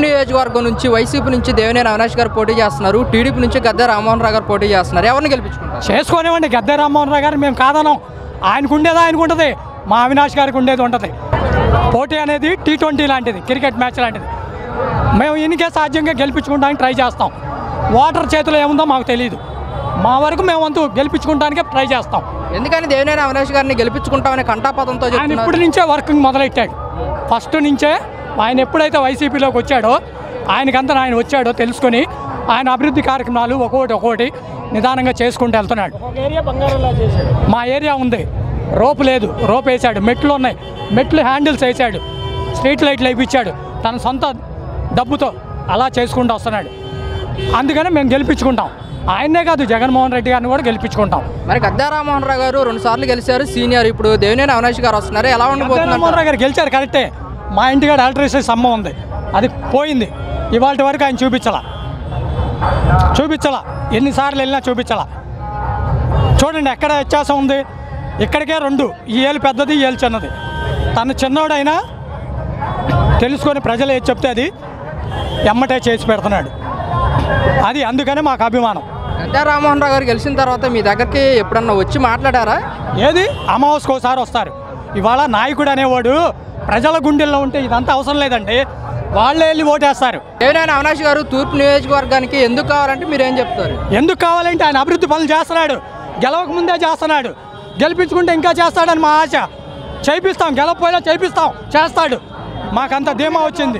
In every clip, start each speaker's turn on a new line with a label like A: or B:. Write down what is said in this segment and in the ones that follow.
A: నియోజకవర్గం నుంచి వైసీపీ నుంచి దేవినేని అవినాష్ గారు పోటీ చేస్తున్నారు, టీడీపీ నుంచి గద్దె రామ్మోహన్ రావు గారు పోటీ చేస్తున్నారు. ఎవరిని గెలిపించుకుంటారు?
B: చేసుకోనివ్వండి, గద్దె రామ్మోహన్ రావు గారు మేము కాదనం. ఆయనకు ఉండేది ఆయనకు ఉంటుంది, మా అవినాష్ గారికి ఉండేది ఉంటుంది. పోటీ అనేది T20 లాంటిది, క్రికెట్ మ్యాచ్ లాంటిది. మేము ఇన్నికే సాధ్యంగా గెలిపించుకోవడానికి ట్రై చేస్తాం. ఓటర్ చేతిలో ఏముందో మాకు తెలియదు. మా వరకు మేము అంతూ గెలిపించుకోవడానికే ట్రై చేస్తాం.
A: ఎందుకని దేవినేని అవినాష్ గారిని గెలిపించుకుంటామనే కంటాపదంతో
B: ఆయన ఇప్పటి నుంచే వర్కింగ్ మొదలెట్టాడు. ఫస్ట్ నుంచే ఆయన ఎప్పుడైతే వైసీపీలోకి వచ్చాడో, ఆయనకంతా ఆయన వచ్చాడో తెలుసుకొని ఆయన అభివృద్ధి కార్యక్రమాలు ఒక్కొక్కటి నిదానంగా చేసుకుంటూ వెళ్తున్నాడు. మా ఏరియా ఉంది, రోపు లేదు, రోప్ వేసాడు, మెట్లు ఉన్నాయి, మెట్లు హ్యాండిల్స్ వేసాడు, స్ట్రీట్ లైట్లు వేయించాడు తన సొంత డబ్బుతో. అలా చేసుకుంటూ వస్తున్నాడు. అందుకని మేము గెలిపించుకుంటాం. ఆయనే కాదు, జగన్మోహన్ రెడ్డి గారిని కూడా గెలిపించుకుంటాం.
A: మరి గద్దె రామ్మోహన్ రావు గారు 2 సార్లు గెలిచారు, సీనియర్. ఇప్పుడు దేవినేని అవినాష్ గారు వస్తున్నారు, ఎలా ఉండబోతున్నారు?
B: రామ్మోహన్ రావు గారు గెలిచారు కరెక్టే. మా ఇంటికాడ ఎలక్ట్రిసిటీ స్తంభం ఉంది, అది పోయింది. ఇవాళ వరకు ఆయన చూపించాలా ఎన్నిసార్లు వెళ్ళినా చూపించాలా. చూడండి ఎక్కడ వ్యత్యాసం ఉంది. ఇక్కడికే 2, ఈ ఏళ్ళు పెద్దది, ఈ ఏళ్ళు చిన్నది. తను చిన్నోడైనా తెలుసుకొని ప్రజలు ఏది చెప్తే అది ఎమ్మటే చేసి పెడుతున్నాడు. అది అందుకనే మాకు అభిమానం.
A: గద్దె రామ్మోహన్ రావు గారు గెలిచిన తర్వాత మీ దగ్గరికి ఎప్పుడన్నా వచ్చి మాట్లాడారా?
B: ఏది అమావాస్యకు ఒకసారి వస్తారు. ఇవాళ నాయకుడు అనేవాడు ప్రజల గుండెల్లో ఉంటే ఇదంతా అవసరం లేదండి, వాళ్ళే వెళ్ళి ఓటేస్తారు.
A: దేవినేని అవినాష్ గారు తూర్పు నియోజకవర్గానికి ఎందుకు కావాలంటే మీరేం చెప్తారు?
B: ఎందుకు కావాలంటే ఆయన అభివృద్ధి పనులు చేస్తున్నాడు, గెలవక ముందే చేస్తున్నాడు, గెలిపించుకుంటే ఇంకా చేస్తాడని మా ఆశ. చేయిస్తాం, గెలవపోయినా చేస్తాడు. మాకంత ధీమా వచ్చింది.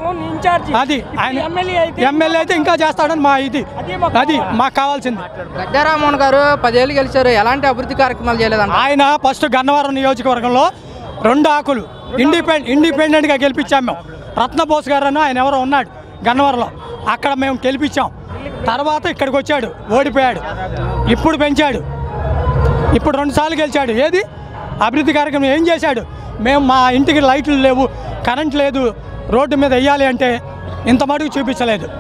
B: అది ఆయన ఎమ్మెల్యే అయితే ఇంకా చేస్తాడని మా అది మాకు కావాల్సింది.
A: గద్దె రామ్మోహన్ గారు 10 ఏళ్ళు గెలిచారు, ఎలాంటి అభివృద్ధి కార్యక్రమాలు చేయలేదంట.
B: ఆయన ఫస్ట్ గన్నవరం నియోజకవర్గంలో 2 ఆకులు ఇండిపెండెంట్గా గెలిపించాం మేము. రత్నబోస్ గారు అని ఆయన ఎవరో ఉన్నాడు గన్నవరంలో, అక్కడ మేము గెలిపించాం. తర్వాత ఇక్కడికి వచ్చాడు, ఓడిపోయాడు. ఇప్పుడు పెంచాడు, ఇప్పుడు 2 సార్లు గెలిచాడు. ఏది అభివృద్ధి కార్యక్రమం ఏం చేశాడు? మేము మా ఇంటికి లైట్లు లేవు, కరెంట్ లేదు, రోడ్డు మీద వెయ్యాలి అంటే ఇంత మటుకు చూపించలేదు.